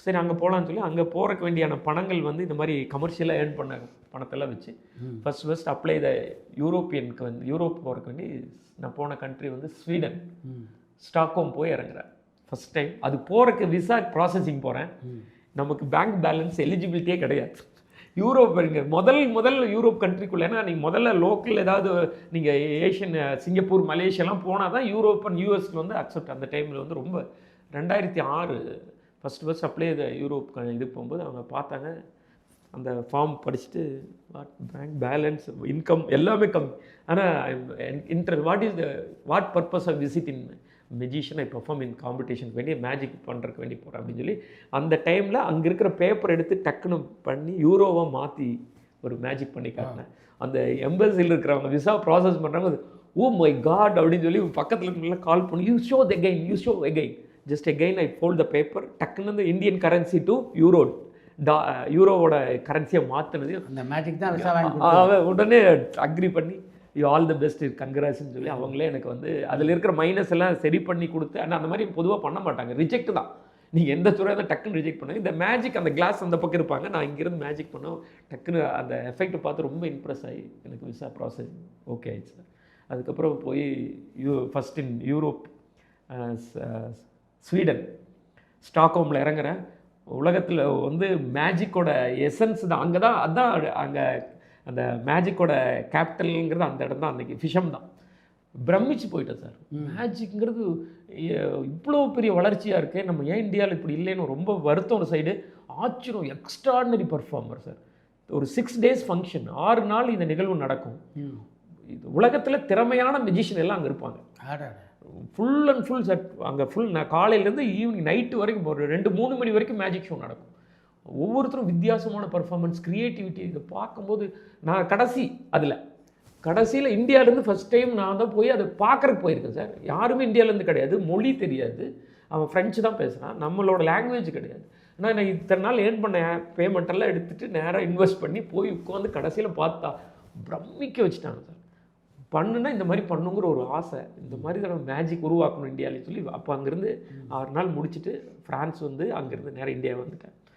சரி அங்கே போகலான்னு சொல்லி அங்கே போகிறக்கு வேண்டியான பணங்கள் வந்து இந்த மாதிரி கமர்ஷியலாக ஏர்ன் பண்ண பணத்தெல்லாம் வச்சு ஃபர்ஸ்ட் அப்ளை யூரோப்பியனுக்கு வந்து யூரோப் போகிறக்கு வேண்டி நான் போன கண்ட்ரி வந்து ஸ்வீடன். ஸ்டாக்ஹோம் போய் இறங்குறேன் ஃபஸ்ட் டைம். அது போகிறக்கு விசா ப்ராசஸிங் போகிறேன். நமக்கு பேங்க் பேலன்ஸ் எலிஜிபிலிட்டியே கிடையாது. யூரோப் வருங்க முதல் யூரோப் கண்ட்ரிக்குள்ளே. ஏன்னா நீங்கள் முதல்ல லோக்கல் ஏதாவது நீங்கள் ஏஷியன் சிங்கப்பூர் மலேசியாலாம் போனால் தான் யூரோப் அண்ட் யூஎஸ்க்கு வந்து அக்செப்ட். அந்த டைமில் வந்து ரொம்ப 2006 ஃபஸ்ட் அப்ளை யூரோப் இது போகும்போது அவங்க பார்த்தாங்க. அந்த ஃபார்ம் படிச்சுட்டு பேங்க் பேலன்ஸ் இன்கம் எல்லாமே கம்மி. ஆனால் what purpose of visit in magician I perform in competition வேண்டி மேஜிக் பண்ணுறதுக்கு வேண்டி போகிறேன் அப்படின்னு சொல்லி அந்த டைமில் அங்கே இருக்கிற பேப்பர் எடுத்து டக்குன்னு பண்ணி யூரோவாக மாற்றி ஒரு மேஜிக் பண்ணி காட்டினேன். அந்த எம்பசியில் இருக்கிறவங்க விசா ப்ராசஸ் பண்ணுறாங்க. ஓ மை காட் அப்படின்னு சொல்லி பக்கத்தில் இருக்கிறவங்க கால் பண்ணி you show again just again I fold the paper. டக்குன்னு இந்த இந்தியன் கரன்சி டு யூரோவோட கரன்சியை மாற்றினது அந்த மேஜிக் தான். உடனே அக்ரி பண்ணி யூ ஆல் த பெஸ்ட் கங்க்ராட்ஸ்ன்னு சொல்லி அவங்களே எனக்கு வந்து அதில் இருக்கிற மைனஸ் எல்லாம் சரி பண்ணி கொடுத்து. ஆனால் அந்த மாதிரி பொதுவாக பண்ண மாட்டாங்க, ரிஜெக்ட் தான். நீங்கள் எந்த துறையாக தான் டக்குன்னு ரிஜெக்ட் பண்ணுங்க. இந்த மேஜிக் அந்த கிளாஸ் அந்த பக்கம் இருப்பாங்க, நான் இங்கேருந்து மேஜிக் பண்ணோம். டக்குன்னு அந்த எஃபெக்ட் பார்த்து ரொம்ப இம்ப்ரெஸ் ஆகி எனக்கு விசா ப்ராசஸ் ஓகே ஆயிடுச்சு சார். அதுக்கப்புறம் போய் ஃபஸ்ட் இன் யூரோப் ஸ்வீடன் ஸ்டாக்ஹோமில் இறங்குறேன். உலகத்தில் வந்து மேஜிக்கோட எசன்ஸ் தான் அங்கே தான். அதுதான் அங்கே அந்த மேஜிக்கோட கேபிட்டலுங்கிறது அந்த இடம் தான். அன்றைக்கி ஃபிஷம் தான். பிரமிச்சு போயிட்டேன் சார். மேஜிக்ங்கிறது இவ்வளோ பெரிய வளர்ச்சியாக இருக்குது, நம்ம ஏன் இந்தியாவில் இப்படி இல்லைன்னு ரொம்ப வருத்தம் ஒரு சைடு. ஆச்சரியம், எக்ஸ்ட்ராடினரி பர்ஃபார்மர் சார். ஒரு 6 days ஃபங்க்ஷன், 6 நாள் இந்த நிகழ்வு நடக்கும். இது உலகத்தில் திறமையான மெஜிஷியன் எல்லாம் அங்கே இருப்பாங்க. ஃபுல் அண்ட் ஃபுல் செட் அங்கே ஃபுல். நான் காலையிலேருந்து ஈவினிங் நைட்டு வரைக்கும் ஒரு 2-3 மணி வரைக்கும் மேஜிக் ஷோ நடக்கும். ஒவ்வொருத்தரும் வித்தியாசமான பர்ஃபார்மன்ஸ், க்ரியேட்டிவிட்டி. இதை பார்க்கும்போது நான் கடைசியில் இந்தியாவிலேருந்து ஃபஸ்ட் டைம் நான் தான் போய் அதை பார்க்குறக்கு போயிருக்கேன் சார். யாருமே இந்தியாவிலேருந்து கிடையாது, மொழி தெரியாது, அவன் ஃப்ரெஞ்சு தான் பேசுகிறான், நம்மளோட லாங்குவேஜ் கிடையாது. ஆனால் நான் இத்தனை நாள் ஏர்ன் பண்ண பேமெண்ட்டெல்லாம் எடுத்துகிட்டு நேராக இன்வெஸ்ட் பண்ணி போய் உட்காந்து கடைசியில் பார்த்தா பிரமிக்க வச்சுட்டாங்க சார். பண்ணுன்னா இந்த மாதிரி பண்ணுங்கிற ஒரு ஆசை, இந்த மாதிரி தான் மேஜிக் உருவாக்கணும் இந்தியாவிலே சொல்லி அப்போ அங்கேருந்து 6 நாள் முடிச்சுட்டு ஃப்ரான்ஸ் வந்து அங்கேருந்து நேராக இந்தியா வந்துட்டேன்.